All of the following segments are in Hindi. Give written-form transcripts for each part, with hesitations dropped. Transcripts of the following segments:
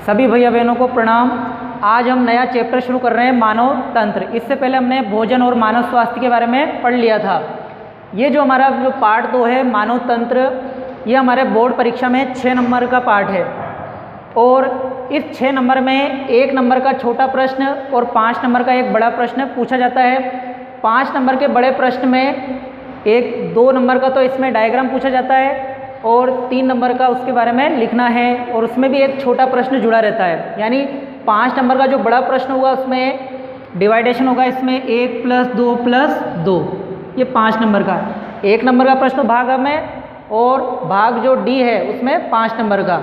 सभी भैया बहनों को प्रणाम। आज हम नया चैप्टर शुरू कर रहे हैं मानव तंत्र। इससे पहले हमने भोजन और मानव स्वास्थ्य के बारे में पढ़ लिया था। ये जो हमारा जो पार्ट 2 है मानव तंत्र, ये हमारे बोर्ड परीक्षा में 6 नंबर का पार्ट है और इस 6 नंबर में 1 नंबर का छोटा प्रश्न और 5 नंबर का एक बड़ा प्रश्न पूछा जाता है। 5 नंबर के बड़े प्रश्न में 2 नंबर का तो इसमें डायग्राम पूछा जाता है और 3 नंबर का उसके बारे में लिखना है और उसमें भी एक छोटा प्रश्न जुड़ा रहता है। यानी 5 नंबर का जो बड़ा प्रश्न होगा उसमें डिवाइडेशन होगा, इसमें 1 + 2 + 2, ये 5 नंबर का। 1 नंबर का प्रश्न भाग में और भाग जो डी है उसमें 5 नंबर का।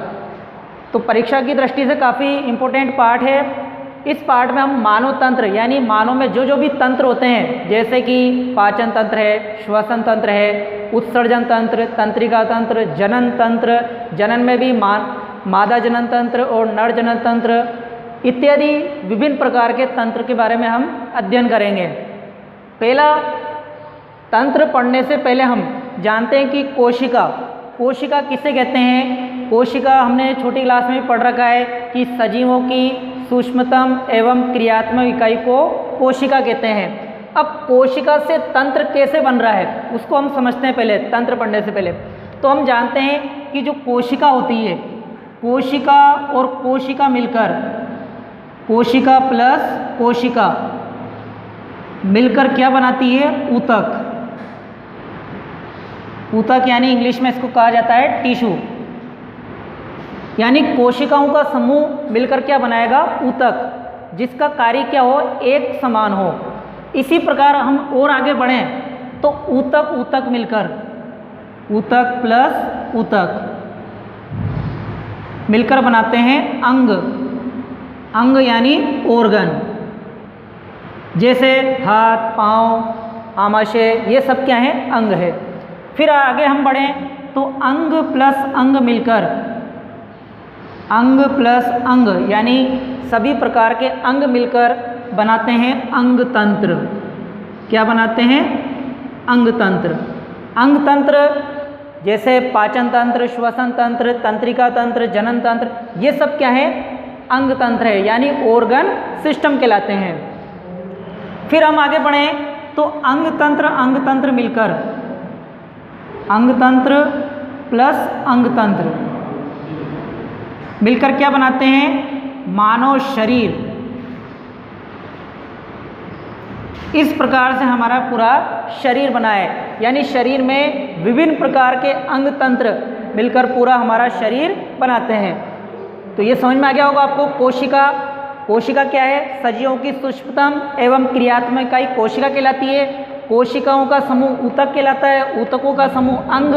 तो परीक्षा की दृष्टि से काफ़ी इम्पोर्टेंट पार्ट है। इस पार्ट में हम मानव तंत्र यानी मानव में जो भी तंत्र होते हैं, जैसे कि पाचन तंत्र है, श्वसन तंत्र है, उत्सर्जन तंत्र, तंत्रिका तंत्र, जनन तंत्र, जनन में भी मादा जनन तंत्र और नर जनन तंत्र इत्यादि विभिन्न प्रकार के तंत्र के बारे में हम अध्ययन करेंगे। पहला तंत्र पढ़ने से पहले हम जानते हैं कि कोशिका किसे कहते हैं। कोशिका हमने छोटी क्लास में पढ़ रखा है कि सजीवों की सूक्ष्मतम एवं क्रियात्मक इकाई को कोशिका कहते हैं। अब कोशिका से तंत्र कैसे बन रहा है उसको हम समझते हैं। पहले तंत्र पढ़ने से पहले तो हम जानते हैं कि जो कोशिका होती है, कोशिका और कोशिका मिलकर, कोशिका प्लस कोशिका मिलकर क्या बनाती है, ऊतक। ऊतक यानी इंग्लिश में इसको कहा जाता है टिश्यू। यानी कोशिकाओं का समूह मिलकर क्या बनाएगा, ऊतक, जिसका कार्य क्या हो, एक समान हो। इसी प्रकार हम और आगे बढ़ें तो ऊतक मिलकर, ऊतक प्लस ऊतक मिलकर बनाते हैं अंग यानी ऑर्गन, जैसे हाथ, पाँव, आमाशय, ये सब क्या है, अंग है। फिर आगे हम बढ़ें तो अंग प्लस अंग मिलकर, अंग प्लस अंग यानी सभी प्रकार के अंग मिलकर बनाते हैं अंग तंत्र। क्या बनाते हैं, अंग तंत्र। अंग तंत्र जैसे पाचन तंत्र, श्वसन तंत्र, तंत्रिका तंत्र, जनन तंत्र, ये सब क्या है, अंग तंत्र है यानी ऑर्गन सिस्टम कहलाते हैं। फिर हम आगे बढ़ें तो अंग तंत्र मिलकर, अंग तंत्र प्लस अंग तंत्र मिलकर क्या बनाते हैं, मानव शरीर। इस प्रकार से हमारा पूरा शरीर बना है। यानी शरीर में विभिन्न प्रकार के अंग तंत्र मिलकर पूरा हमारा शरीर बनाते हैं। तो ये समझ में आ गया होगा आपको। कोशिका क्या है, सजीवों की सूक्ष्मतम एवं क्रियात्मक इकाई कोशिका कहलाती है। कोशिकाओं का समूह ऊतक कहलाता है। ऊतकों का समूह अंग,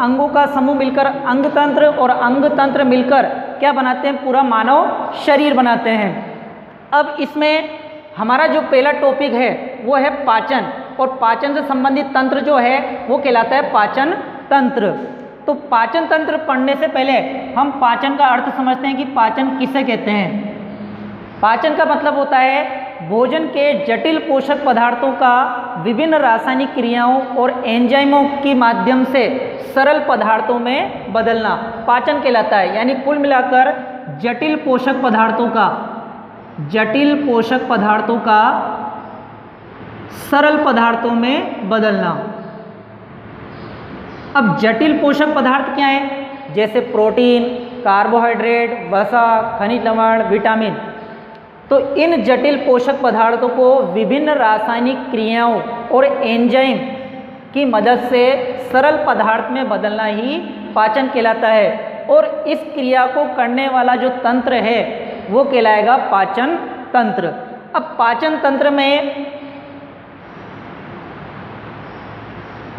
अंगों का समूह मिलकर अंग तंत्र और अंग तंत्र मिलकर क्या बनाते हैं, पूरा मानव शरीर बनाते हैं। अब इसमें हमारा जो पहला टॉपिक है वो है पाचन, और पाचन से संबंधित तंत्र जो है वो कहलाता है पाचन तंत्र। तो पाचन तंत्र पढ़ने से पहले हम पाचन का अर्थ समझते हैं कि पाचन किसे कहते हैं। पाचन का मतलब होता है भोजन के जटिल पोषक पदार्थों का विभिन्न रासायनिक क्रियाओं और एंजाइमों के माध्यम से सरल पदार्थों में बदलना पाचन कहलाता है। यानी कुल मिलाकर जटिल पोषक पदार्थों का सरल पदार्थों में बदलना। अब जटिल पोषक पदार्थ क्या है, जैसे प्रोटीन, कार्बोहाइड्रेट, वसा, खनिज लवण, विटामिन। तो इन जटिल पोषक पदार्थों को विभिन्न रासायनिक क्रियाओं और एंजाइम की मदद से सरल पदार्थ में बदलना ही पाचन कहलाता है। और इस क्रिया को करने वाला जो तंत्र है वो कहलाएगा पाचन तंत्र। अब पाचन तंत्र में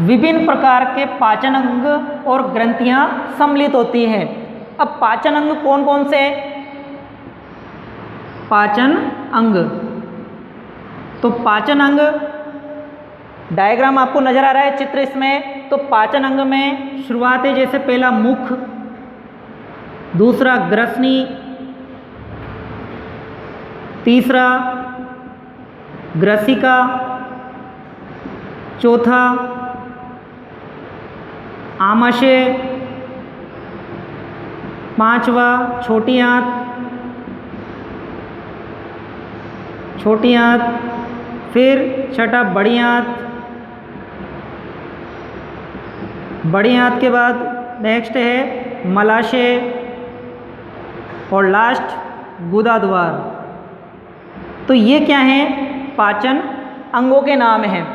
विभिन्न प्रकार के पाचन अंग और ग्रंथियां सम्मिलित होती हैं। अब पाचन अंग कौन कौन से हैं, पाचन अंग। तो पाचन अंग डायग्राम आपको नजर आ रहा है, चित्र इसमें। तो पाचन अंग में शुरुआत है, जैसे पहला मुख, दूसरा ग्रसनी, तीसरा ग्रसिका, चौथा आमाशय, पांचवा छोटी आंत, छोटी आंत, फिर छठा बड़ी आंत, बड़ी आंत के बाद नेक्स्ट है मलाशय और लास्ट गुदा द्वार। तो ये क्या है, पाचन अंगों के नाम हैं।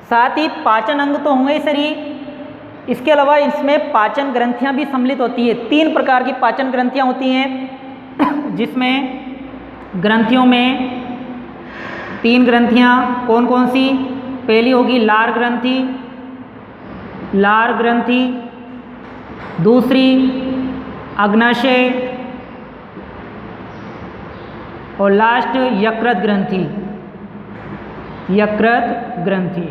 साथ ही पाचन अंग तो होंगे ही शरीर, इसके अलावा इसमें पाचन ग्रंथियां भी सम्मिलित होती है। 3 प्रकार की पाचन ग्रंथियां होती हैं, जिसमें ग्रंथियों में 3 ग्रंथियां कौन कौन सी, पहली होगी लार ग्रंथि, लार ग्रंथि, दूसरी अग्नाशय और लास्ट यकृत ग्रंथि, यकृत ग्रंथि।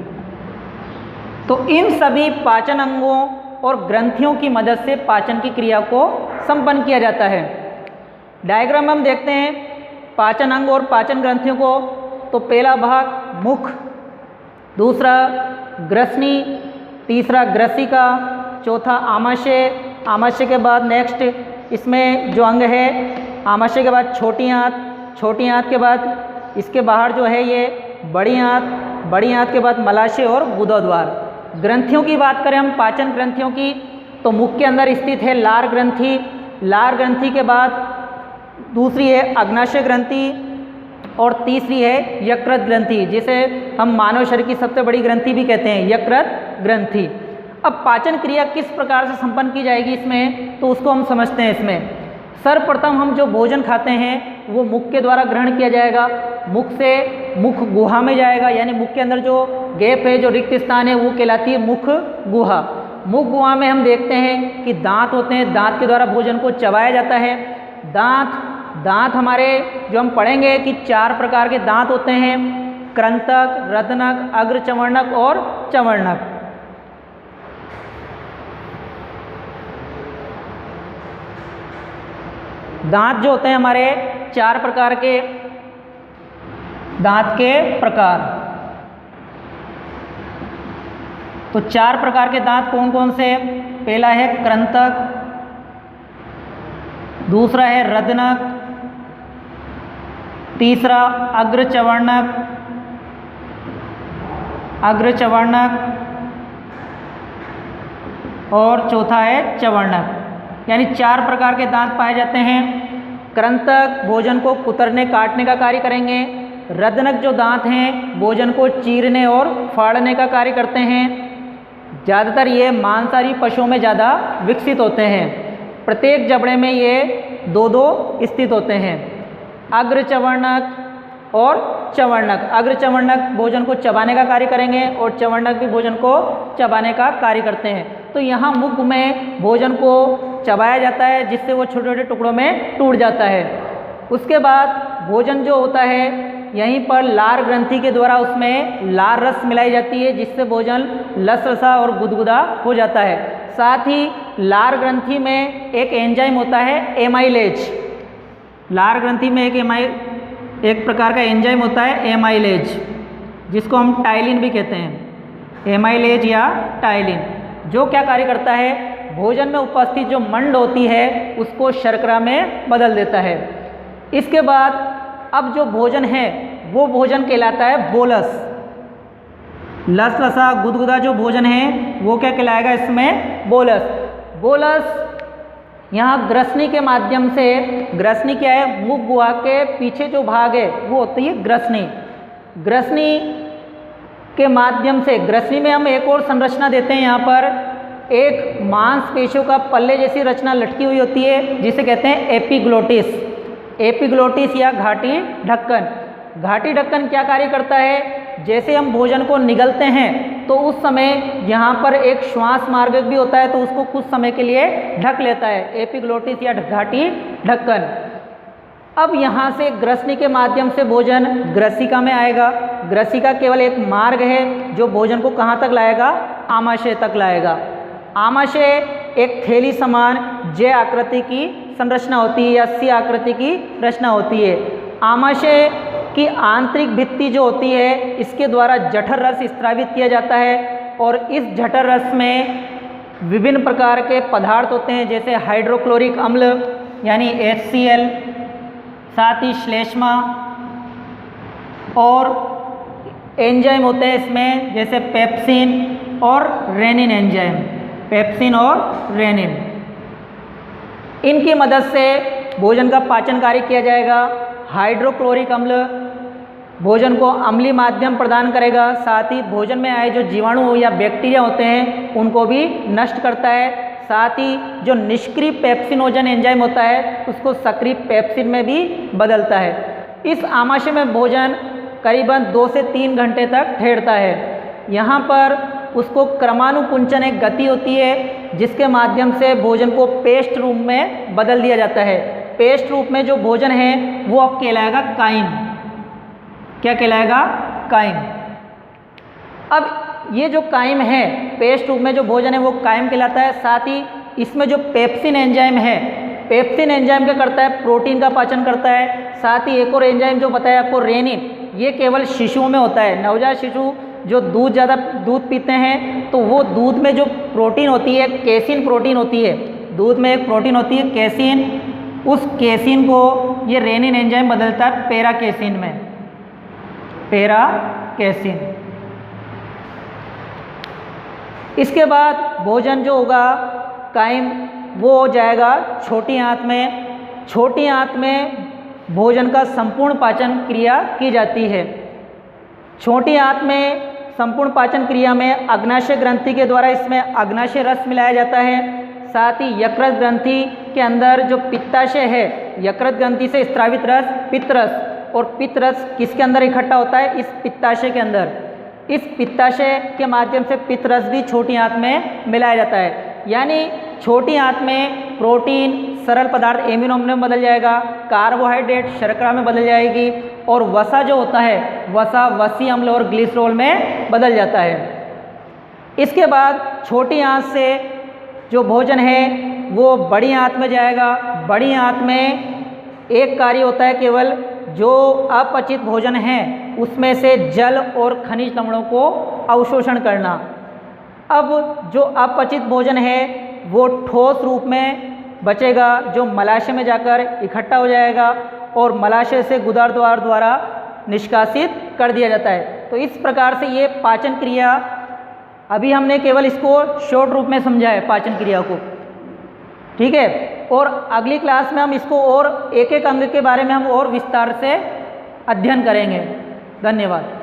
तो इन सभी पाचन अंगों और ग्रंथियों की मदद से पाचन की क्रिया को संपन्न किया जाता है। डायग्राम हम देखते हैं पाचन अंग और पाचन ग्रंथियों को। तो पहला भाग मुख, दूसरा ग्रसनी, तीसरा ग्रसिका, चौथा आमाशय। आमाशय के बाद नेक्स्ट इसमें जो अंग है, आमाशय के बाद छोटी आंत, छोटी आंत के बाद इसके बाहर जो है ये बड़ी आंत, बड़ी आंत के बाद मलाशय और गुदाद्वार। ग्रंथियों की बात करें हम पाचन ग्रंथियों की, तो मुख के अंदर स्थित है लार ग्रंथि, लार ग्रंथि के बाद दूसरी है अग्नाशय ग्रंथि और तीसरी है यकृत ग्रंथि, जिसे हम मानव शरीर की सबसे बड़ी ग्रंथि भी कहते हैं, यकृत ग्रंथि। अब पाचन क्रिया किस प्रकार से संपन्न की जाएगी इसमें, तो उसको हम समझते हैं। इसमें सर्वप्रथम हम जो भोजन खाते हैं वो मुख के द्वारा ग्रहण किया जाएगा, मुख से मुख गुहा में जाएगा, यानी मुख के अंदर जो गैप है, जो रिक्त स्थान है, वो कहलाती है मुख गुहा। मुख गुहा में हम देखते हैं कि दांत होते हैं, दांत के द्वारा भोजन को चबाया जाता है। दांत हमारे जो हम पढ़ेंगे कि 4 प्रकार के दांत होते हैं, कृंतक, रत्नक, अग्रचवर्णक और चवर्णक। दांत जो होते हैं हमारे 4 प्रकार के दांत के प्रकार। तो 4 प्रकार के दांत कौन कौन से, पहला है कृंतक, दूसरा है रत्नक, तीसरा अग्रचवर्णक, और चौथा है चवर्णक। यानी 4 प्रकार के दांत पाए जाते हैं। कृंतक भोजन को कुतरने काटने का कार्य करेंगे। रत्नक जो दांत हैं भोजन को चीरने और फाड़ने का कार्य करते हैं। ज़्यादातर ये मांसाहारी पशुओं में ज़्यादा विकसित होते हैं। प्रत्येक जबड़े में ये 2-2 स्थित होते हैं। अग्रचवर्णक और चवर्णक, अग्रचवर्णक भोजन को चबाने का कार्य करेंगे और चवर्णक भी भोजन को चबाने का कार्य करते हैं। तो यहाँ मुख में भोजन को चबाया जाता है, जिससे वो छोटे छोटे टुकड़ों में टूट जाता है। उसके बाद भोजन जो होता है यहीं पर लार ग्रंथि के द्वारा उसमें लार रस मिलाई जाती है, जिससे भोजन लसलसा और गुदगुदा हो जाता है। साथ ही लार ग्रंथि में एक एंजाइम होता है एमाइलेज। लार ग्रंथि में एक प्रकार का एंजाइम होता है एमाइलेज, जिसको हम टाइलिन भी कहते हैं, एमाइलेज या टाइलिन, जो क्या कार्य करता है, भोजन में उपस्थित जो मंड होती है उसको शर्करा में बदल देता है। इसके बाद अब जो भोजन है वो भोजन कहलाता है बोलस। लसलसा गुदगुदा जो भोजन है वो क्या कहलाएगा, इसमें बोलस। बोलस यहाँ ग्रसनी के माध्यम से, ग्रसनी क्या है, मुख गुहा के पीछे जो भाग है वो होती है ग्रसनी। ग्रसनी के माध्यम से, ग्रसनी में हम एक और संरचना देते हैं, यहाँ पर एक मांसपेशियों का पल्ले जैसी रचना लटकी हुई होती है, जिसे कहते हैं एपिग्लोटिस। एपिग्लोटिस या घाटी ढक्कन। घाटी ढक्कन क्या कार्य करता है, जैसे हम भोजन को निगलते हैं तो उस समय यहाँ पर एक श्वास मार्ग भी होता है, तो उसको कुछ समय के लिए ढक लेता है, एपिग्लोटिस या घाटी ढक्कन। अब यहाँ से ग्रसनी के माध्यम से भोजन ग्रसिका में आएगा। ग्रसिका केवल एक मार्ग है जो भोजन को कहाँ तक लाएगा, आमाशय तक लाएगा। आमाशय एक थैली समान जे आकृति की संरचना होती है या सी आकृति की रचना होती है। आमाशय की आंतरिक भित्ति जो होती है इसके द्वारा जठर रस स्त्रावित किया जाता है, और इस जठर रस में विभिन्न प्रकार के पदार्थ होते हैं, जैसे हाइड्रोक्लोरिक अम्ल यानी HCl, साथ ही श्लेष्मा और एंजाइम होते हैं इसमें, जैसे पेप्सिन और रेनिन एंजाइम, पेप्सिन और रेनिन। इनकी मदद से भोजन का पाचन कार्य किया जाएगा। हाइड्रोक्लोरिक अम्ल भोजन को अम्लीय माध्यम प्रदान करेगा, साथ ही भोजन में आए जो जीवाणु या बैक्टीरिया होते हैं उनको भी नष्ट करता है। साथ ही जो निष्क्रिय पेप्सिनोजन एंजाइम होता है उसको सक्रिय पेप्सिन में भी बदलता है। इस आमाशय में भोजन करीबन 2 से 3 घंटे तक ठहरता है। यहाँ पर उसको क्रमानुकुंचन एक गति होती है जिसके माध्यम से भोजन को पेस्ट रूप में बदल दिया जाता है। पेस्ट रूप में जो भोजन है वो अब कहलाएगा काइम। क्या कहलाएगा? काइम। अब ये जो काइम है, पेस्ट रूप में जो भोजन है वो काइम कहलाता है। साथ ही इसमें जो पेप्सिन एंजाइम है, पेप्सिन एंजाइम क्या करता है? प्रोटीन का पाचन करता है। साथ ही एक और एंजाइम जो बताया आपको रेनिन, ये केवल शिशुओं में होता है। नवजात शिशु जो ज़्यादा दूध पीते हैं तो वो दूध में जो प्रोटीन होती है, केसिन प्रोटीन होती है, दूध में एक प्रोटीन होती है केसिन, उस केसिन को ये रेनिन एंजाइम बदलता है पेरा केसिन में, पेरा केसिन। इसके बाद भोजन जो होगा काइम वो हो जाएगा छोटी आंत में। छोटी आंत में भोजन का संपूर्ण पाचन क्रिया की जाती है। छोटी आंत में संपूर्ण पाचन क्रिया में अग्नाशय ग्रंथि के द्वारा इसमें अग्नाशय रस मिलाया जाता है। साथ ही यकृत ग्रंथि के अंदर जो पित्ताशय है, यकृत ग्रंथि से स्रावित रस पित्तरस, और पित्तरस किसके अंदर इकट्ठा होता है? इस पित्ताशय के अंदर। इस पित्ताशय के माध्यम से पित्तरस भी छोटी आंत में मिलाया जाता है। यानी छोटी आंत में प्रोटीन सरल पदार्थ एमिनो अम्ल में बदल जाएगा, कार्बोहाइड्रेट शर्करा में बदल जाएगी, और वसा जो होता है वसा वसी अम्ल और ग्लिसरॉल में बदल जाता है। इसके बाद छोटी आंत से जो भोजन है वो बड़ी आंत में जाएगा। बड़ी आंत में एक कार्य होता है केवल, जो अपचित भोजन है उसमें से जल और खनिज लवणों को अवशोषण करना। अब जो अपचित भोजन है वो ठोस रूप में बचेगा, जो मलाशय में जाकर इकट्ठा हो जाएगा और मलाशय से गुदार द्वार द्वारा निष्कासित कर दिया जाता है। तो इस प्रकार से ये पाचन क्रिया, अभी हमने केवल इसको शॉर्ट रूप में समझा है पाचन क्रिया को, ठीक है। और अगली क्लास में हम इसको और एक एक अंग के बारे में हम और विस्तार से अध्ययन करेंगे। धन्यवाद।